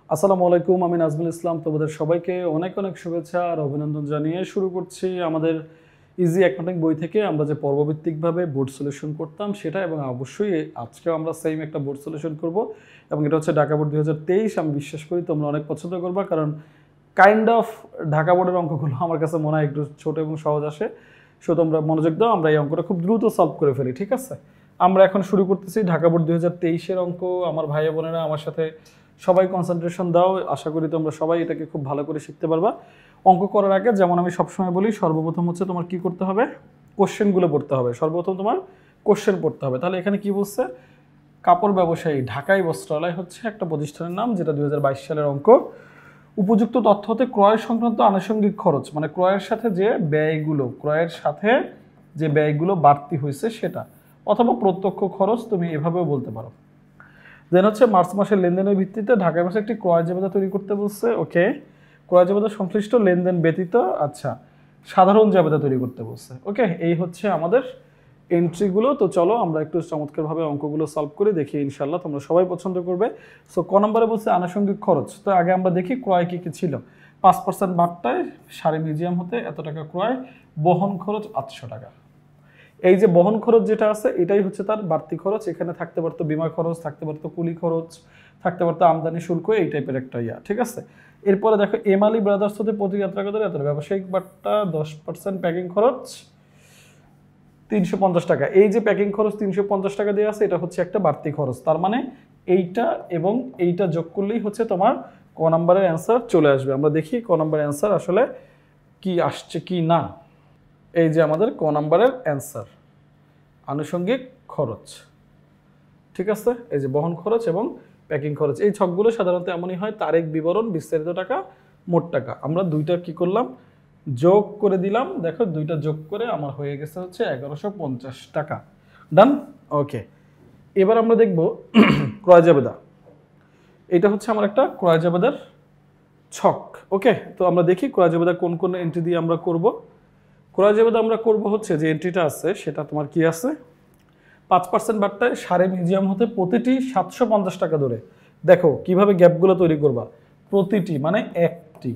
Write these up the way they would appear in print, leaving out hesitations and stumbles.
আসসালামু আলাইকুম, আমি নাজমুল ইসলাম। তোমাদের সবাইকে অনেক অনেক শুভেচ্ছা আর অভিনন্দন জানিয়ে শুরু করছি আমাদের ইজি অ্যাকাউন্টিং বই থেকে আমরা যে পর্বভিত্তিকভাবে বোর্ড সলিউশন করতাম সেটা, এবং অবশ্যই আজকেও আমরা সেম একটা বোর্ড সলিউশন করব, এবং এটা হচ্ছে ঢাকা বোর্ড 2023। আমি বিশ্বাস করি তোমরা অনেক পছন্দ করবা, কারণ কাইন্ড অফ ঢাকা বোর্ডের অঙ্কগুলো আমার কাছে মনে হয় একটু ছোট এবং সহজ আসে। সো তোমরা মনোযোগ দাও, আমরা এই অঙ্কটা খুব দ্রুত সলভ করে ফেলি, ঠিক আছে? আমরা এখন শুরু করতেছি ঢাকা বোর্ড 2023-এর অঙ্ক। আমার ভাইয়া বোনেরা আমার সাথে সবাই কনসেন্ট্রেশন দাও, আশা করি তোমরা সবাই এটাকে খুব ভালো করে শিখতে পারবা। অঙ্ক করার আগে যেমন আমি সবসময় বলি, সর্বপ্রথম হচ্ছে তোমার কি করতে হবে, কোশ্চেনগুলো পড়তে হবে। সর্বপ্রথম তোমার কোশ্চেন পড়তে হবে। তাহলে এখানে কি বলছে, কাপড় ব্যবসায়ী ঢাকাই বস্ত্রালয় হচ্ছে একটা প্রতিষ্ঠানের নাম, যেটা 2022 সালের অঙ্ক। উপযুক্ত তথ্য হতে ক্রয় সংক্রান্ত আনুষঙ্গিক খরচ, মানে ক্রয়ের সাথে যে ব্যয়গুলো, ক্রয়ের সাথে যে ব্যয়গুলো বাড়তি হয়েছে সেটা, অথবা প্রত্যক্ষ খরচ, তুমি এভাবেও বলতে পারো। দেন হচ্ছে মার্চ মাসের লেনদেনের ভিত্তিতে ঢাকায় মাসে একটি ক্রয় জাবেদা তৈরি করতে বলছে। ওকে, ক্রয় জাবেদা সংশ্লিষ্ট লেনদেন ব্যতীত আচ্ছা সাধারণ জাবেদা তৈরি করতে বলছে। ওকে, এই হচ্ছে আমাদের এন্ট্রিগুলো। তো চলো আমরা একটু চমৎকারভাবে অঙ্কগুলো সলভ করে দেখি, ইনশাল্লাহ তোমরা সবাই পছন্দ করবে। সো ক নম্বরে বলছে আনুষঙ্গিক খরচ। তো আগে আমরা দেখি ক্রয় কী কী ছিল। 5% বাট্টায় শাড়ি মিউজিয়াম হতে এত টাকা ক্রয়, বহন খরচ 800 টাকা। এই যে বহন খরচ যেটা আছে এটাই হচ্ছে তার বাড়তি খরচ। এখানে থাকতে পারতো বিমা খরচ, থাকতে পারতো কুলি খরচ, থাকতে পারতো আমদানি শুল্ক, এই টাইপের একটা ঠিক আছে? এরপরে দেখো এমালি ব্রাদার্স হতে প্রতি যাত্রা কত এত, ব্যবসায়িক বাট্টা 10% প্যাকিং খরচ 350 টাকা। এই যে প্যাকিং খরচ 350 টাকা দেওয়া আছে, এটা হচ্ছে একটা বাড়তি খরচ। তার মানে এইটা এবং এইটা যোগ করলেই হচ্ছে তোমার ক নম্বরের অ্যান্সার চলে আসবে। আমরা দেখি ক নম্বরের অ্যান্সার আসলে কি আসছে কি না। এই যে আমাদের ক নম্বরের অ্যান্সার, আনুষঙ্গিক খরচ, ঠিক আছে? এই যে বহন খরচ এবং প্যাকিং খরচ, এই ছকগুলো সাধারণত এমনই হয়, তারিখ বিবরণ, বিস্তারিত টাকা, মোট টাকা। আমরা দুইটা কি করলাম, যোগ করে দিলাম। দেখো দুইটা যোগ করে আমার হয়ে গেছে হচ্ছে 1150 টাকা। ডান। ওকে, এবার আমরা দেখব ক্রয় জাবেদা। এটা হচ্ছে আমার একটা ক্রয় জাবেদার ছক। ওকে, তো আমরা দেখি ক্রয় জাবেদা কোন কোন এন্ট্রি দিয়ে আমরা করব। ক্রয় জাবেদা আমরা করব হচ্ছে যে এন্ট্রিটা আছে সেটা তোমার কি আছে, 5% বাট্টায় শাড়ি মিউজিয়াম হতে প্রতিটি 750 টাকা ধরে। দেখো কিভাবে গ্যাপগুলো তৈরি করবা, প্রতিটি মানে একটি,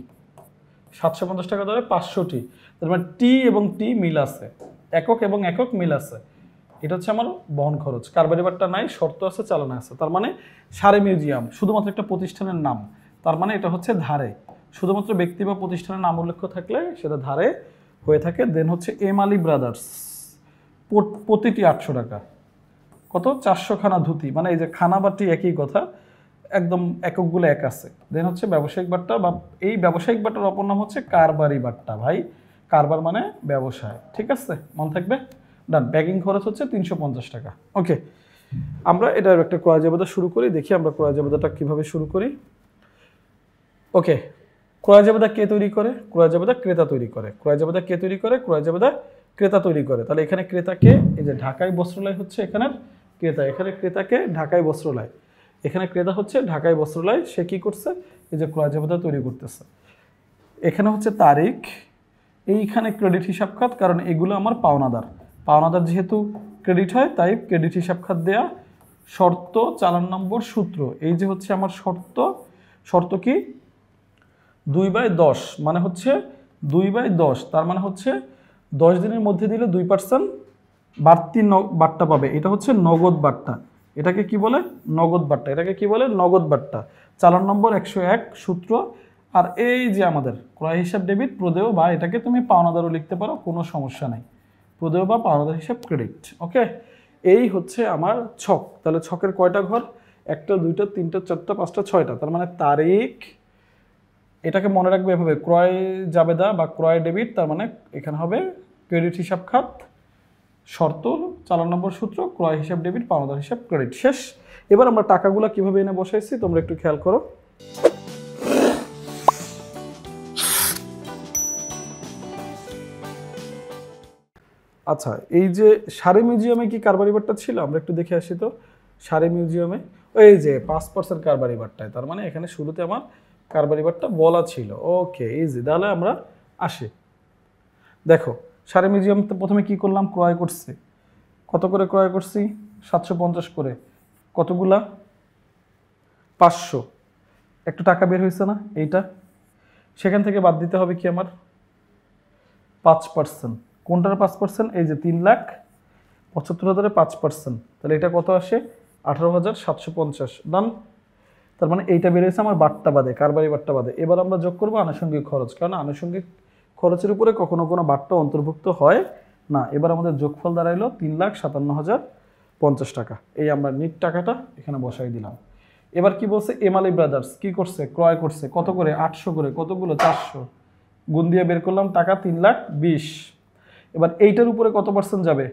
750 টাকা ধরে 500টি, তার মানে টি এবং টি মিল আছে, একক এবং একক মিল আছে। এটা হচ্ছে আমার বহন খরচ। কারবারি বাট্টা নাই, শর্ত আছে, চালানো আছে। তার মানে শাড়ি মিউজিয়াম শুধুমাত্র একটা প্রতিষ্ঠানের নাম, তার মানে এটা হচ্ছে ধারে। শুধুমাত্র ব্যক্তি বা প্রতিষ্ঠানের নাম উল্লেখ থাকলে সেটা ধারে হয়ে থাকে। দেন হচ্ছে এমালি ব্রাদার্স, প্রতিটি 800 টাকা। কত, 400 খানা ধুতি, মানে এই যে খানা বাটি একই কথা, একদম এককগুলো এক আছে। দেন হচ্ছে ব্যবসায়িক বাট্টা, বা এই ব্যবসায়িক বাট্টার অপর নাম হচ্ছে কারবারি বাট্টা। ভাই কারবার মানে ব্যবসায়, ঠিক আছে? মনে থাকবে। ডান। প্যাকিং খরচ হচ্ছে 350 টাকা। ওকে, আমরা এটার একটা ক্রয় জাবেদা শুরু করি, দেখি আমরা ক্রয় জাবেদাটা কিভাবে শুরু করি। ওকে, ক্রয় জাবেদা কে তৈরি করে? ক্রয় জাবেদা ক্রেতা তৈরি করে। ক্রয় জাবেদা কে তৈরি করে? ক্রয় জাবেদা ক্রেতা তৈরি করে। তাহলে এখানে ক্রেতাকে, এই যে ঢাকাই বস্ত্রালয় হচ্ছে এখানের ক্রেতা, এখানে ক্রেতাকে ঢাকাই বস্ত্রালয়, এখানে ক্রেতা হচ্ছে ঢাকাই বস্ত্রালয়। সে কি করছে, এই যে ক্রয় জাবেদা তৈরি করতেছে। এখানে হচ্ছে তারিখ, এইখানে ক্রেডিট হিসাব খাত, কারণ এগুলো আমার পাওনাদার। পাওনাদার যেহেতু ক্রেডিট হয় তাই ক্রেডিট হিসাব খাত দেয়া। শর্ত, চালান নম্বর, সূত্র, এই যে হচ্ছে আমার শর্ত। শর্ত কি, 2/10, মানে হচ্ছে 2/10, তার মানে হচ্ছে 10 দিনের মধ্যে দিলে 2% বাড়তি বাট্টা পাবে। এটা হচ্ছে নগদ বাট্টা। এটাকে কি বলে, নগদ বাট্টা। এটাকে কি বলে, নগদ বাট্টা। চালান নম্বর 101, সূত্র। আর এই যে আমাদের ক্রয় হিসাব ডেবিট, প্রদেয়, বা এটাকে তুমি পাওনাদারও লিখতে পারো, কোনো সমস্যা নাই। প্রদেয় বা পাওনাদার হিসাব ক্রেডিট। ওকে, এই হচ্ছে আমার ছক। তাহলে ছকের কয়টা ঘর, 1টা 2টা 3টা 4টা 5টা 6টা। তার মানে তারিখ, এটাকে মনে রাখবে এভাবে, ক্রয় জাবেদা বা ক্রয় ডেবিট, তার মানে এখানে হবে ক্রেডিট হিসাব খাত, শর্ত, চালান নম্বর, সূত্র, ক্রয় হিসাব ডেবিট, পাওনাদার হিসাব ক্রেডিট। শেষ। এবার আমরা টাকাগুলো কিভাবে এনে বসাইছি তোমরা একটু খেয়াল করো। আচ্ছা, এই যে শাড়ি মিউজিয়ামে কি কারবারি বাট্টা ছিল, আমরা একটু দেখে আসি তো। শাড়ি মিউজিয়ামে ওই যে 5% কারবারি বাট্টায়, তার মানে এখানে শুরুতে আমার কারবারি বাট্টা বলা ছিল। ওকে, ইজি। তাহলে আমরা আসি। দেখো শাড়ি মিউজিয়াম তো প্রথমে কি করলাম, ক্রয় করছি। কত করে ক্রয় করছি, 750 করে। কতগুলা, 500। একটু টাকা বের হয়েছে না এইটা, সেখান থেকে বাদ দিতে হবে কি আমার 5%। কোনটার 5%? এই যে 3,75,000-এর 5%, তাহলে এটা কত আসে 18,750। ডান। তার মানে এইটা বেরিয়েছে আমার বাট্টা বাদে, কারবারি বাট্টা বাদে। এবার আমরা যোগ করবো আনুষঙ্গিক খরচ, কারণ আনুষঙ্গিক খরচের উপরে কখনো কোনো বাট্টা অন্তর্ভুক্ত হয় না। এবার আমাদের যোগফল দাঁড়াইলো 3,57,050 টাকা। এই আমরা নিট টাকাটা এখানে বসাই দিলাম। এবার কি বলছে, এমালি ব্রাদার্স কি করছে, ক্রয় করছে কত করে, 800 করে, কতগুলো 400, গুণ দিয়ে বের করলাম টাকা 3,20,000। এবার এইটার উপরে কত পার্সেন্ট যাবে,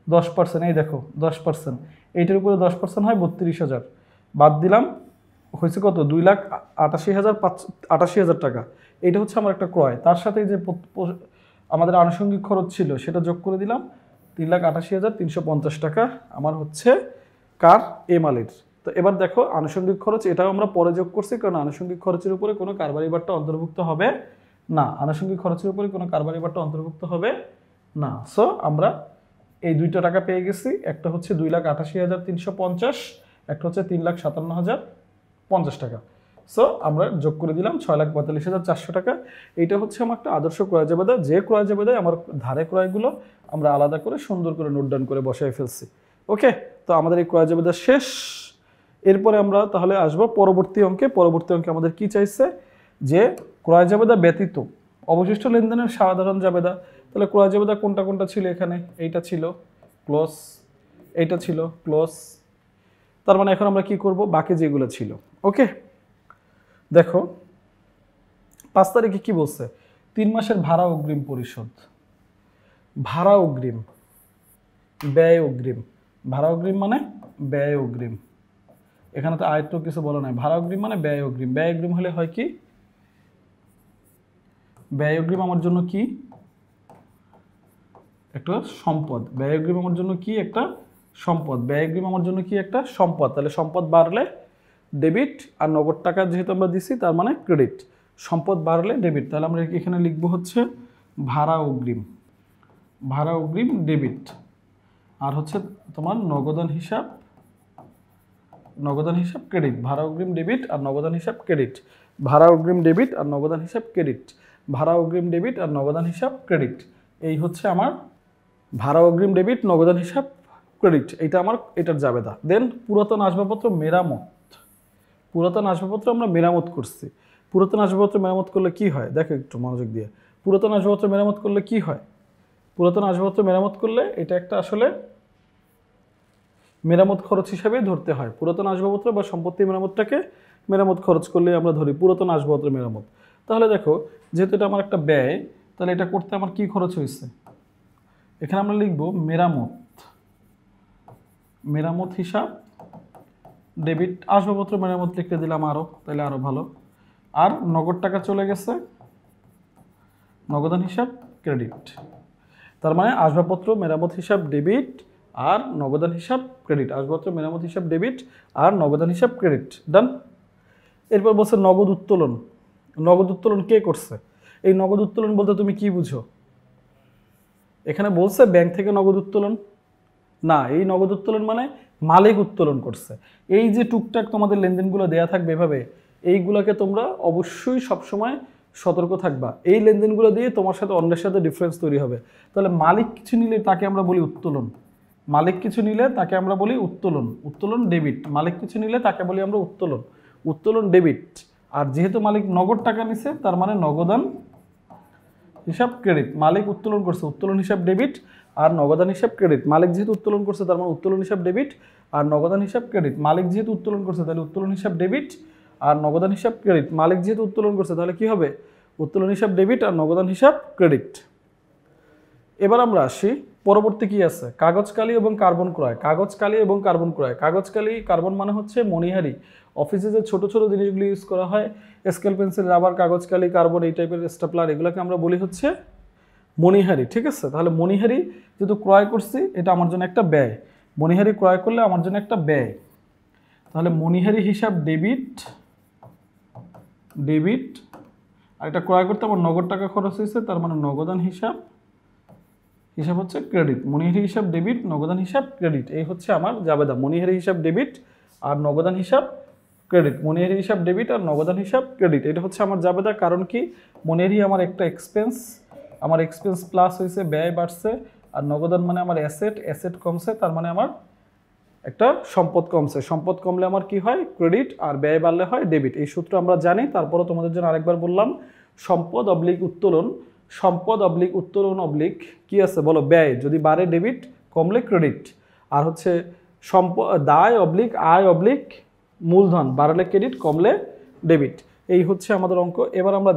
10%। এই দেখো 10%, এইটার উপরে 10% হয় 32,000, বাদ দিলাম হয়েছে কত, 2,88,088 টাকা। এইটা হচ্ছে আমার একটা ক্রয়, তার সাথে যে আমাদের আনুষঙ্গিক খরচ ছিল সেটা যোগ করে দিলাম 3,88,350 টাকা আমার হচ্ছে কার, এমালির। তো এবার দেখো আনুষঙ্গিক খরচ এটাও আমরা পরে যোগ করছি, কারণ আনুষঙ্গিক খরচের উপরে কোনো কারবারি বাট্টা অন্তর্ভুক্ত হবে না, আনুষঙ্গিক খরচের উপরে কোনো কারবারি বাট্টা অন্তর্ভুক্ত হবে না। সো আমরা এই দুইটা টাকা পেয়ে গেছি, একটা হচ্ছে 2,88,350, একটা হচ্ছে 3,57,050 টাকা। সো আমরা যোগ করে দিলাম 6,45,400 টাকা। এইটা হচ্ছে আমার একটা আদর্শ ক্রয় জাবেদা, যে ক্রয় জাবেদায় আমার ধারে ক্রয়গুলো আমরা আলাদা করে সুন্দর করে নোট ডাউন করে বসাই ফেলছি। ওকে, তো আমাদের এই ক্রয় জাবেদা শেষ। এরপরে আমরা তাহলে আসবো পরবর্তী অঙ্কে। পরবর্তী অঙ্কে আমাদের কি চাইছে, যে ক্রয় জাবেদা ব্যতীত অবশিষ্ট লেনদেনের সাধারণ জাবেদা। তাহলে ক্রয় জাবেদা কোনটা কোনটা ছিল, এখানে এইটা ছিল ক্লোজ, এইটা ছিল ক্লোজ। তার মানে এখন আমরা কি করব, বাকি যেগুলো ছিল। ওকে, দেখো 5 তারিখে কি বলছে, 3 মাসের ভাড়া অগ্রিম পরিশোধ। ভাড়া অগ্রিম, ব্যয় অগ্রিম। ভাড়া অগ্রিম মানে ব্যয় অগ্রিম, এখানে তো আয়ত্ত কিছু বলা নাই। ভাড়া অগ্রিম মানে ব্যয় অগ্রিম। ব্যয় অগ্রিম হলে হয় কি, ব্যয় অগ্রিম আমার জন্য কি একটা সম্পদ। ব্যয় অগ্রিম আমার জন্য কি একটা সম্পদ। ব্যয় অগ্রিম আমার জন্য কি একটা সম্পদ। তাহলে সম্পদ বাড়লে ডেবিট, আর নগদ টাকা যেহেতু আমরা দিছি তার মানে ক্রেডিট। সম্পদ বাড়লে ডেবিট, তাহলে আমরা এখানে লিখবো হচ্ছে ভাড়া অগ্রিম। ভাড়া অগ্রিম ডেবিট, আর হচ্ছে তোমার নগদান হিসাব, নগদান হিসাব ক্রেডিট। ভাড়া অগ্রিম ডেবিট আর নগদান হিসাব ক্রেডিট। ভাড়া অগ্রিম ডেবিট আর নগদান হিসাব ক্রেডিট। ভাড়া অগ্রিম ডেবিট আর নগদান হিসাব ক্রেডিট। এই হচ্ছে আমার ভাড়া অগ্রিম ডেবিট নগদান হিসাব ক্রেডিট, এইটা আমার এটার জাবেদা। দেন পুরাতন আসবাবপত্র মেরামত। পুরাতন আসবাবপত্র আমরা মেরামত করছি। পুরাতন আসবাবপত্র মেরামত করলে কি হয়, দেখো একটু মনোযোগ দিয়ে। পুরাতন আসবাবপত্র মেরামত করলে কি হয়, পুরাতন আসবাবপত্র মেরামত করলে এটা একটা আসলে মেরামত খরচ হিসাবে ধরতে হয়। পুরাতন আসবাবপত্র বা সম্পত্তি মেরামতটাকে মেরামত খরচ করলে আমরা ধরি পুরাতন আসবাবপত্র মেরামত। তাহলে দেখো যেহেতু এটা আমার একটা ব্যয়, তাহলে এটা করতে আমার কি খরচ হয়েছে, এখানে আমরা লিখব মেরামত। মেরামত হিসাব ডেবিট। আসবাবপত্র মেরামত লিখতে দিলাম আরও, তাহলে আরও ভালো। আর নগদ টাকা চলে গেছে নগদান হিসাব ক্রেডিট। তার মানে আসবাবপত্র মেরামত হিসাব ডেবিট আর নগদান হিসাব ক্রেডিট। আসবাবপত্র মেরামত হিসাব ডেবিট আর নগদান হিসাব ক্রেডিট। ডান। এরপর বলছে নগদ উত্তোলন। নগদ উত্তোলন কে করছে, এই নগদ উত্তোলন বলতে তুমি কি বুঝো, এখানে বলছে ব্যাংক থেকে নগদ উত্তোলন না, এই নগদ উত্তোলন মানে মালিক উত্তোলন করছে। এই যে টুকটাক তোমাদের লেনদেনগুলো দেয়া থাকবে এভাবে, এইগুলোকে তোমরা অবশ্যই সবসময় সতর্ক থাকবা। এই লেনদেনগুলো দিয়ে তোমার সাথে অন্যের সাথে ডিফারেন্স তৈরি হবে। তাহলে মালিক কিছু নিলে তাকে আমরা বলি উত্তোলন। মালিক কিছু নিলে তাকে আমরা বলি উত্তোলন। উত্তোলন ডেবিট। মালিক কিছু নিলে তাকে বলি আমরা উত্তোলন। উত্তোলন ডেবিট। আর যেহেতু মালিক নগদ টাকা নিছে তার মানে নগদান হিসাব ক্রেডিট। মালিক উত্তোলন করছে, উত্তোলন হিসাব ডেবিট আর নগদান হিসাব ক্রেডিট। মালিক যেহেতু উত্তোলন করছে তার মানে উত্তোলন হিসাব ডেবিট আর নগদান হিসাব ক্রেডিট। মালিক যেহেতু উত্তোলন করছে তাহলে উত্তোলন হিসাব ডেবিট আর নগদান হিসাব ক্রেডিট। মালিক যেহেতু উত্তোলন করছে তাহলে কি হবে, উত্তোলন হিসাব ডেবিট আর নগদান হিসাব ক্রেডিট। এবার আমরা আসি পরবর্তী কি আছে, কাগজ কালি এবং কার্বন ক্রয়। কাগজ কালি এবং কার্বন ক্রয়। কাগজ কালি, কার্বন মানে হচ্ছে মণিহারি। অফিসে যে ছোট ছোট জিনিসগুলো ইউজ করা হয়, স্কেল পেন্সিল রাবার কাগজ কালি কার্বন এই টাইপের স্টেপলার, এগুলোকে আমরা বলি হচ্ছে মণিহারি। ঠিক আছে, তাহলে মণিহারি যেহেতু ক্রয় করছি এটা আমার জন্য একটা ব্যয়। মণিহারি ক্রয় করলে আমার জন্য একটা ব্যয়। তাহলে মণিহারি হিসাব ডেবিট, ডেবিট। আর এটা ক্রয় করতে আমার নগদ টাকা খরচ হয়েছে তার মানে নগদান হিসাব, হিসাব হচ্ছে ক্রেডিট। মণিহারি হিসাব ডেবিট, নগদান হিসাব ক্রেডিট। এই হচ্ছে আমার জাবেদা। মণিহারি হিসাব ডেবিট আর নগদান হিসাব ক্রেডিট। মনিহারি হিসাব ডেবিট আর নগদান হিসাব ক্রেডিট। এটা হচ্ছে আমার জাবেদা। কারণ কি, মনিহারি আমার একটা এক্সপেন্স, আমার এক্সপেন্স প্লাস হয়েছে, ব্যয় বাড়ছে। আর নগদান মানে আমার অ্যাসেট, অ্যাসেট কমছে, তার মানে আমার একটা সম্পদ কমছে। সম্পদ কমলে আমার কি হয়, ক্রেডিট, আর ব্যয় বাড়লে হয় ডেবিট। এই সূত্র আমরা জানি, তারপরে তোমাদের জন্য আরেকবার বললাম। সম্পদ অবলিক উত্তোলন, সম্পদ অবলিক উত্তোলন অবলিক কি আছে বলো, ব্যয় যদি বাড়ে ডেবিট, কমলে ক্রেডিট। আর হচ্ছে দায় অবলিক আয় অবলিক মূলধন, বাড়লে ক্রেডিট, কমলে ডেবিট। এই হচ্ছে আমাদের অঙ্ক। এবার আমরা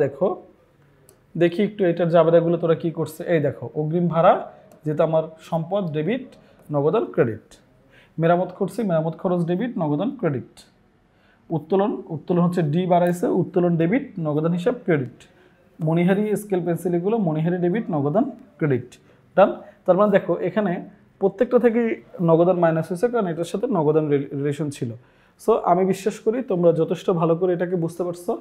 দেখি একটু এটার জাবেদাগুলো তোরা কি করছে। এই দেখো, অগ্রিম ভাড়া যেটা আমার সম্পদ ডেবিট, নগদান ক্রেডিট। মেরামত করছি, মেরামত খরচ ডেবিট, নগদান ক্রেডিট। উত্তোলন, উত্তোলন হচ্ছে ডি বাড়াইছে, উত্তোলন ডেবিট, নগদান হিসাব ক্রেডিট। মনিহারি স্কেল পেন্সিল এগুলো মনিহারি ডেবিট, নগদান ক্রেডিট। ডান। তার মানে দেখো এখানে প্রত্যেকটা থেকেই নগদান মাইনাস হয়েছে, কারণ এটার সাথে নগদান রিলেশন ছিল। সো আমি বিশ্বাস করি তোমরা যথেষ্ট ভালো করে এটাকে বুঝতে পারছো।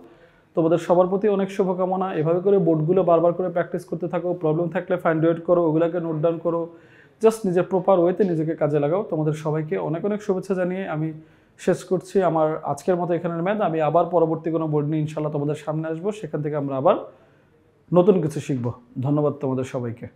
তোমাদের সবার প্রতি অনেক শুভকামনা। এভাবে করে বোর্ডগুলো বারবার করে প্র্যাকটিস করতে থাকো। প্রবলেম থাকলে ফাইন্ড আউট করো, ওগুলোকে নোট ডাউন করো। জাস্ট নিজের প্রপার ওয়েতে নিজেকে কাজে লাগাও। তোমাদের সবাইকে অনেক অনেক শুভেচ্ছা জানিয়ে আমি শেষ করছি আমার আজকের মতো এখানের ম্যাথ। আমি আবার পরবর্তী কোনো বোর্ড নিয়ে ইনশাল্লাহ তোমাদের সামনে আসবো, সেখান থেকে আমরা আবার নতুন কিছু শিখবো। ধন্যবাদ তোমাদের সবাইকে।